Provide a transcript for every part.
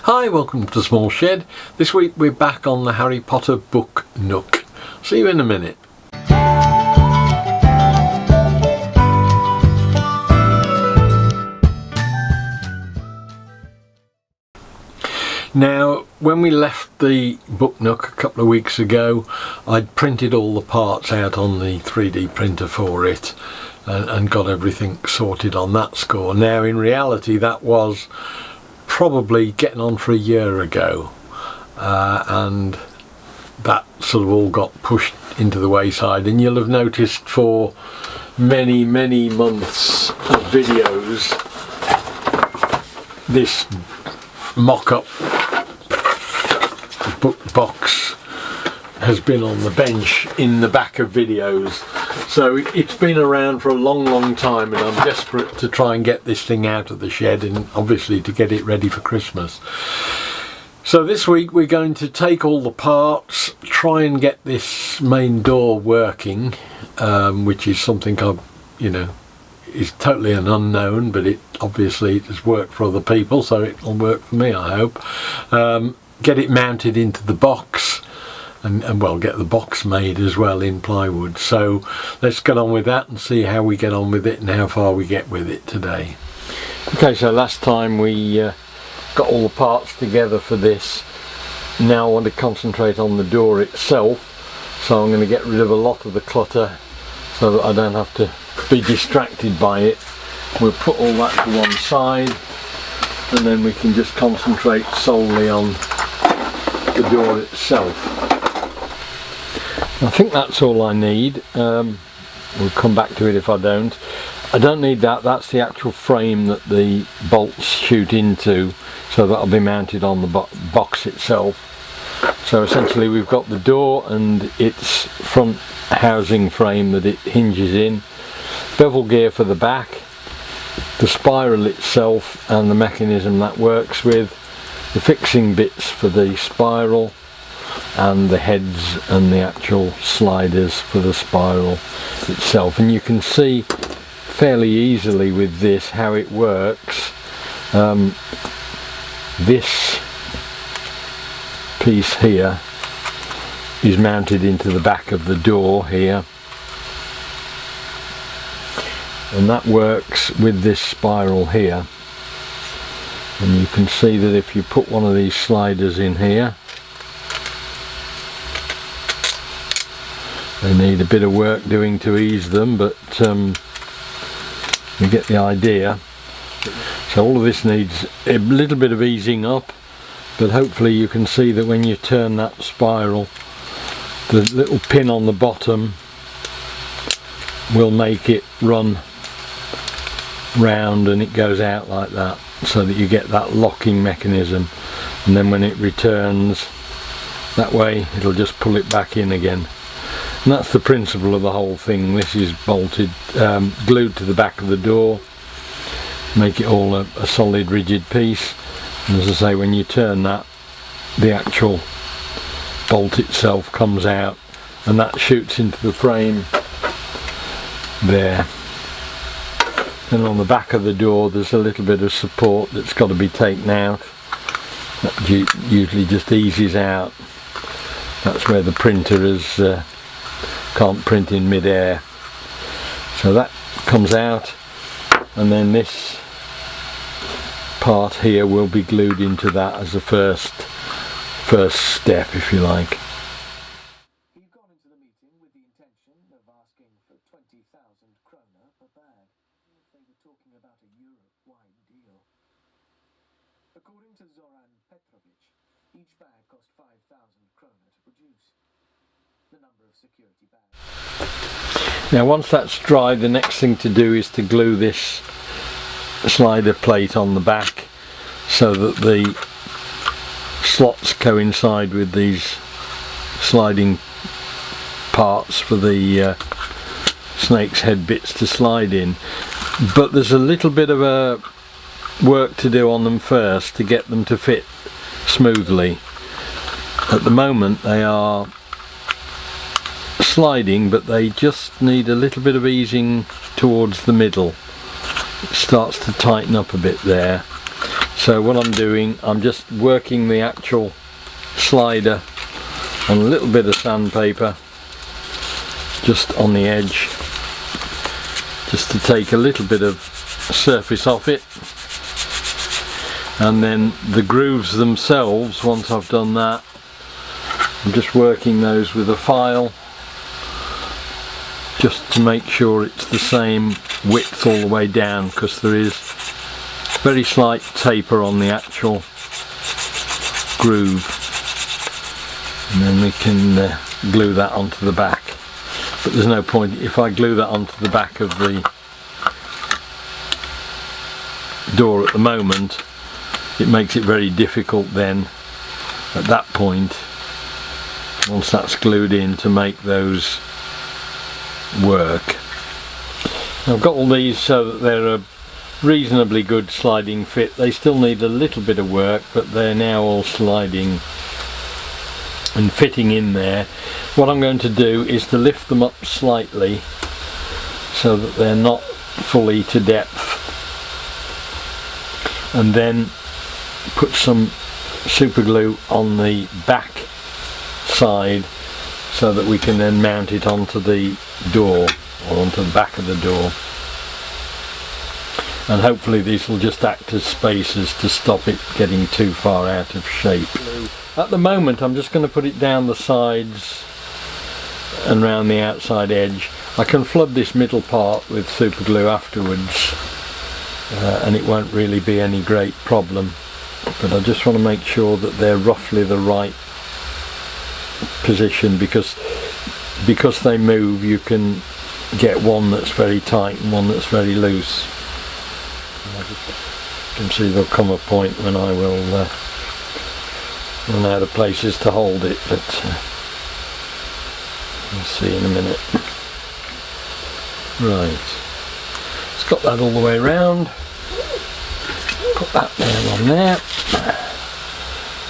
Hi, welcome to the Small Shed. This week we're back on the Harry Potter Book Nook. See you in a minute. Now, when we left the Book Nook a couple of weeks ago, I'd printed all the parts out on the 3D printer for it and got everything sorted on that score. Now, in reality, that was probably getting on for a year ago, and that sort of all got pushed into the wayside. And you'll have noticed for many months of videos this mock-up book box has been on the bench in the back of videos. So it's been around for a long time, and I'm desperate to try and get this thing out of the shed and obviously to get it ready for Christmas. So this week we're going to take all the parts, try and get this main door working, which is something is totally an unknown, but it obviously has worked for other people, so it'll work for me, I hope. Get it mounted into the box, and well, get the box made as well in plywood. So let's get on with that and see how we get on with it and how far we get with it today. Okay, so last time we got all the parts together for this. Now I want to concentrate on the door itself, so I'm going to get rid of a lot of the clutter so that I don't have to be distracted by it. We'll put all that to one side, and then we can just concentrate solely on the door itself. I think that's all I need. We'll come back to it if I don't. I don't need that. That's the actual frame that the bolts shoot into, so that'll be mounted on the box itself. So essentially we've got the door and its front housing frame that it hinges in, bevel gear for the back, the spiral itself and the mechanism that works with, the fixing bits for the spiral, and the heads and the actual sliders for the spiral itself. And you can see fairly easily with this how it works. This piece here is mounted into the back of the door here, and that works with this spiral here. And you can see that if you put one of these sliders in here, they need a bit of work doing to ease them, but you get the idea. So all of this needs a little bit of easing up, but hopefully you can see that when you turn that spiral, the little pin on the bottom will make it run round and it goes out like that, so that you get that locking mechanism, and then when it returns that way it'll just pull it back in again. And that's the principle of the whole thing. This is bolted, glued to the back of the door, make it all a solid rigid piece, and as I say, when you turn that, the actual bolt itself comes out and that shoots into the frame there. And on the back of the door there's a little bit of support that's got to be taken out. That usually just eases out. That's where the printer is can't print in mid-air. So that comes out, and then this part here will be glued into that as the first step, if you like. You've gone into the meeting with the intention of asking for 20,000 kroner per bag. They were talking about a Europe-wide deal. According to Zoran Petrovich, each bag cost 5,000 kroner to produce. The number of security bags. Now once that's dry, the next thing to do is to glue this slider plate on the back so that the slots coincide with these sliding parts for the snake's head bits to slide in. But there's a little bit of work to do on them first to get them to fit smoothly. At the moment they are sliding, but they just need a little bit of easing towards the middle. It starts to tighten up a bit there. So what I'm doing, I'm just working the actual slider on a little bit of sandpaper just on the edge, just to take a little bit of surface off it, and then the grooves themselves, once I've done that, I'm just working those with a file just to make sure it's the same width all the way down, because there is very slight taper on the actual groove, and then we can glue that onto the back. But there's no point, if I glue that onto the back of the door at the moment, it makes it very difficult then at that point, once that's glued in, to make those work. I've got all these so that they're a reasonably good sliding fit. They still need a little bit of work, but they're now all sliding and fitting in there. What I'm going to do is to lift them up slightly so that they're not fully to depth, and then put some super glue on the back side so that we can then mount it onto the door, or onto the back of the door, and hopefully these will just act as spacers to stop it getting too far out of shape. At the moment I'm just going to put it down the sides and round the outside edge. I can flood this middle part with super glue afterwards, and it won't really be any great problem, but I just want to make sure that they're roughly the right position, because they move, you can get one that's very tight and one that's very loose. You can see there'll come a point when I will run out of places to hold it, but we'll see in a minute. Right, it's got that all the way around. Put that down on there,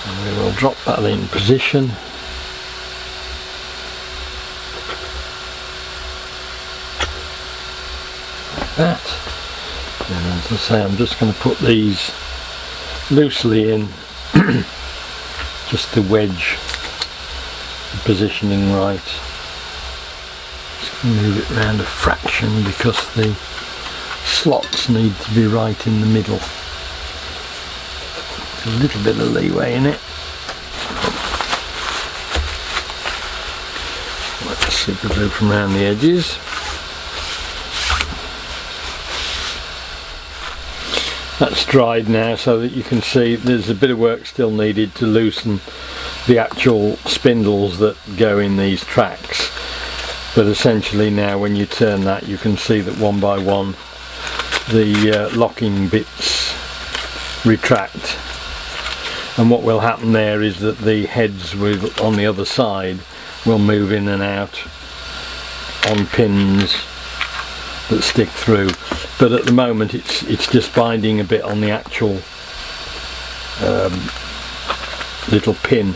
and we will drop that in position. Like that. And as I say, I'm just going to put these loosely in just to wedge the positioning right. Just going to move it round a fraction because the slots need to be right in the middle. A little bit of leeway in it. Let the super glue from around the edges. That's dried now, so that you can see there's a bit of work still needed to loosen the actual spindles that go in these tracks, but essentially now when you turn that, you can see that one by one the locking bits retract, and what will happen there is that the heads on the other side will move in and out on pins that stick through, but at the moment it's just binding a bit on the actual little pin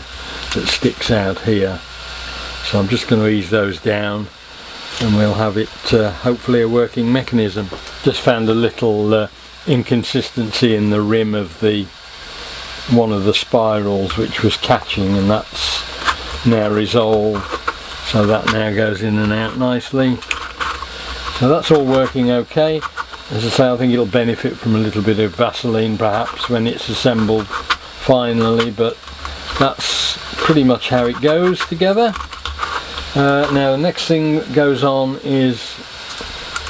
that sticks out here. So I'm just going to ease those down, and we'll have it hopefully a working mechanism. Just found a little inconsistency in the rim of one of the spirals which was catching, and that's now resolved, so that now goes in and out nicely. So that's all working okay. As I say, I think it'll benefit from a little bit of Vaseline perhaps when it's assembled finally, but that's pretty much how it goes together. Now the next thing that goes on is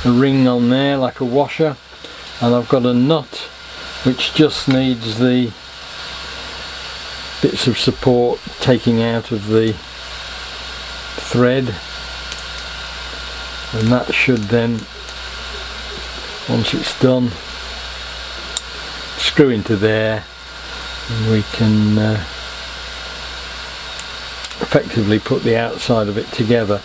a ring on there like a washer, and I've got a nut which just needs the bits of support taking out of the thread, and that should then, once it's done, screw into there, and we can effectively put the outside of it together.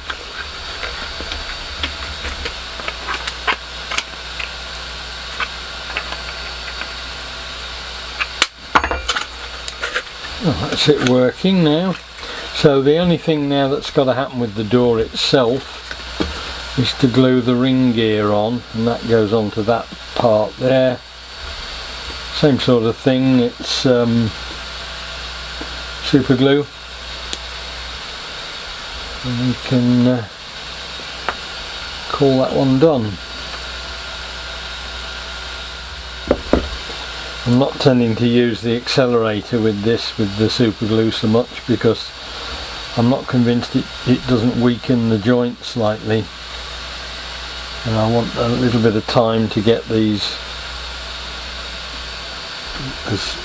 Oh, that's it working now. So the only thing now that's got to happen with the door itself is to glue the ring gear on, and that goes onto that part there. Same sort of thing, it's super glue, and we can call that one done. I'm not tending to use the accelerator with this, with the super glue so much, because I'm not convinced it doesn't weaken the joint slightly, and I want a little bit of time to get these as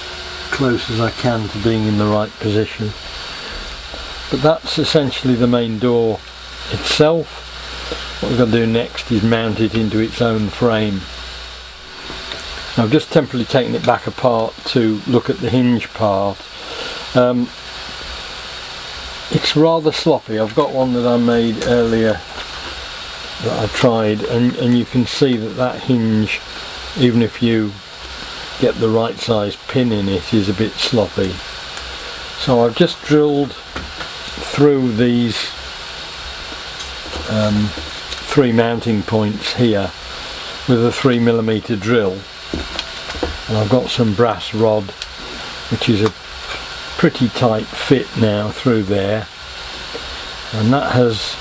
close as I can to being in the right position. But that's essentially the main door itself. What we've got to do next is mount it into its own frame. Now I've just temporarily taken it back apart to look at the hinge part. It's rather sloppy. I've got one that I made earlier that I tried, and you can see that hinge, even if you get the right size pin in it, is a bit sloppy. So I've just drilled through these 3 mounting points here with a 3mm drill, and I've got some brass rod, which is a pretty tight fit now through there, and that has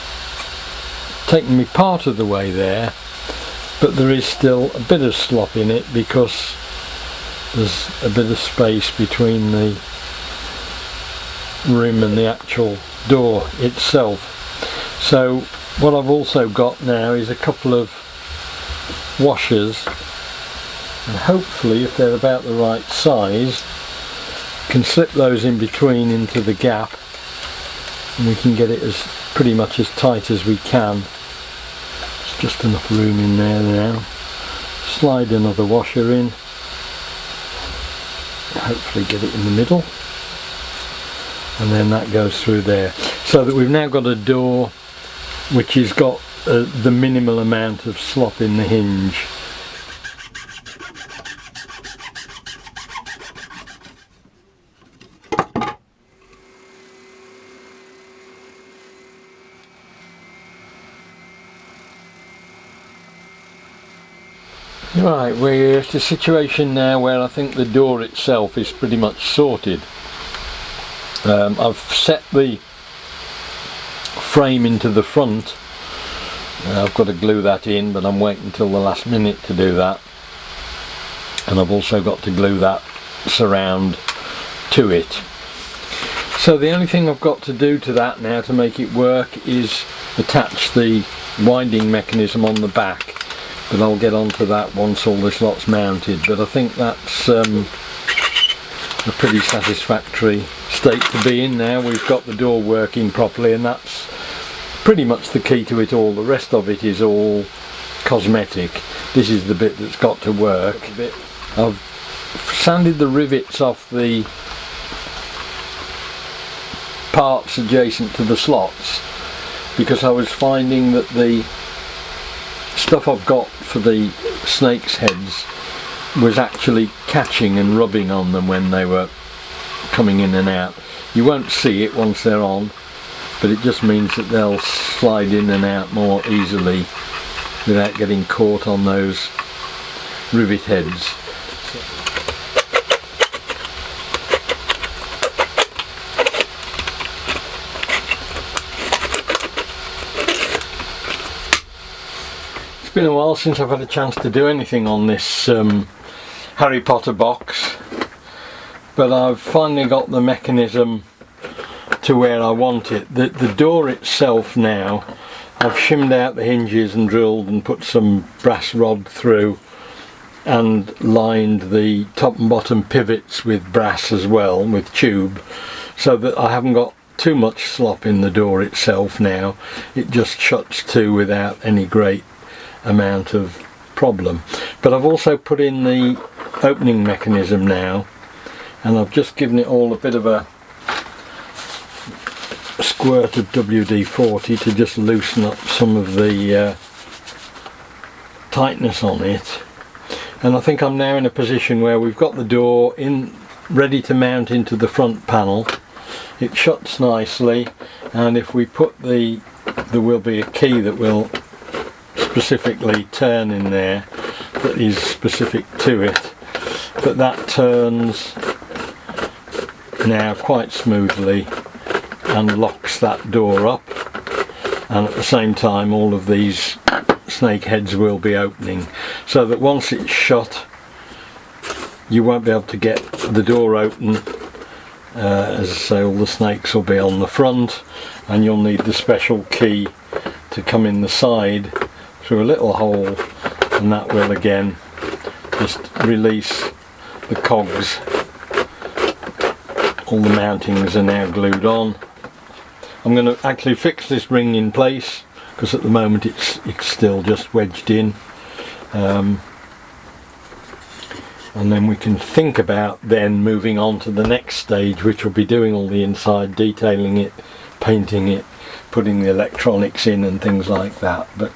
taken me part of the way there, but there is still a bit of slop in it because there's a bit of space between the rim and the actual door itself. So what I've also got now is a couple of washers, and hopefully, if they're about the right size, can slip those in between into the gap, and we can get it as pretty much as tight as we can. There's just enough room in there now. Slide another washer in, hopefully get it in the middle, and then that goes through there, so that we've now got a door which has got the minimal amount of slop in the hinge. Right, we're at a situation now where I think the door itself is pretty much sorted. I've set the frame into the front. I've got to glue that in, but I'm waiting until the last minute to do that. And I've also got to glue that surround to it. So the only thing I've got to do to that now to make it work is attach the winding mechanism on the back. But I'll get onto that once all this lot's mounted. But I think that's a pretty satisfactory state to be in now. We've got the door working properly, and that's pretty much the key to it all. The rest of it is all cosmetic. This is the bit that's got to work. I've sanded the rivets off the parts adjacent to the slots, because I was finding that the stuff I've got for the snake's heads was actually catching and rubbing on them when they were coming in and out. You won't see it once they're on, but it just means that they'll slide in and out more easily without getting caught on those rivet heads. It's been a while since I've had a chance to do anything on this Harry Potter box, but I've finally got the mechanism to where I want it. The door itself now, I've shimmed out the hinges and drilled and put some brass rod through and lined the top and bottom pivots with brass as well, with tube, so that I haven't got too much slop in the door itself now. It just shuts to without any great amount of problem. But I've also put in the opening mechanism now, and I've just given it all a bit of a squirt of WD-40 to just loosen up some of the tightness on it. And I think I'm now in a position where we've got the door in, ready to mount into the front panel. It shuts nicely, and if we put there will be a key that will specifically turn in there that is specific to it. but that turns now quite smoothly and locks that door up, and at the same time all of these snake heads will be opening, so that once it's shut you won't be able to get the door open. As I say, all the snakes will be on the front, and you'll need the special key to come in the side through a little hole, and that will again just release the cogs. All the mountings are now glued on. I'm going to actually fix this ring in place because at the moment it's still just wedged in, and then we can think about then moving on to the next stage, which will be doing all the inside, detailing it, painting it, putting the electronics in and things like that. But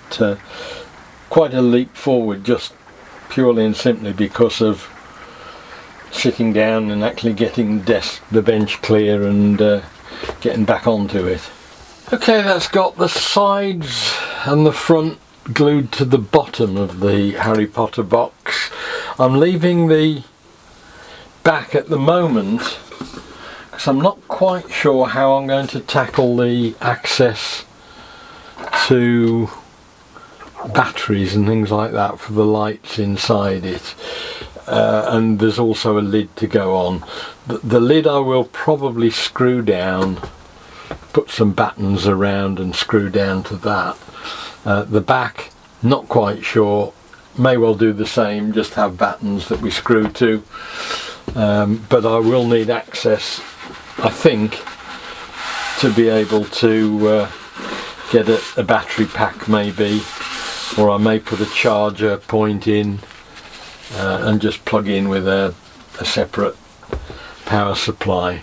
quite a leap forward, just purely and simply because of sitting down and actually getting the bench clear and getting back onto it. Okay, that's got the sides and the front glued to the bottom of the Harry Potter box. I'm leaving the back at the moment because I'm not quite sure how I'm going to tackle the access to batteries and things like that for the lights inside it. And there's also a lid to go on. The lid I will probably screw down, put some battens around and screw down to that. The back, not quite sure, may well do the same, just have battens that we screw to. But I will need access, I think, to be able to get a battery pack maybe, or I may put a charger point in and just plug in with a separate power supply.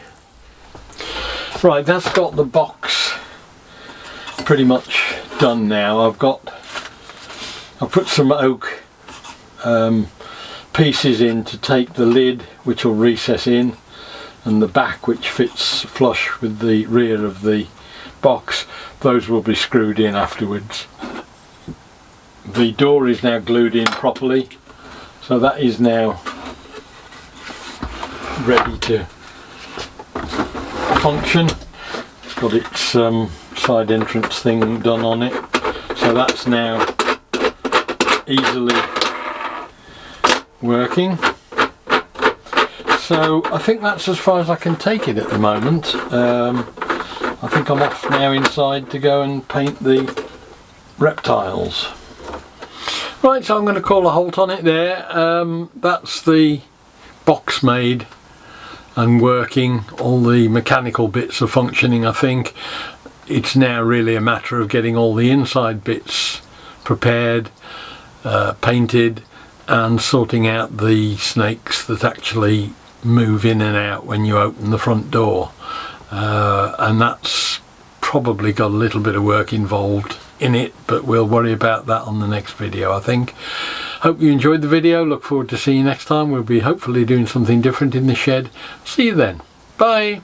Right, that's got the box pretty much done now. I've put some oak pieces in to take the lid, which will recess in, and the back, which fits flush with the rear of the box. Those will be screwed in afterwards. The door is now glued in properly, so that is now ready to function. It's got its side entrance thing done on it, so that's now easily working. So I think that's as far as I can take it at the moment. I think I'm off now inside to go and paint the reptiles. Right, so I'm going to call a halt on it there. That's the box made and working. All the mechanical bits are functioning, I think. It's now really a matter of getting all the inside bits prepared, painted, and sorting out the snakes that actually move in and out when you open the front door. And that's probably got a little bit of work involved in it, but we'll worry about that on the next video, I think. Hope you enjoyed the video. Look forward to seeing you next time. We'll be hopefully doing something different in the shed. See you then. Bye.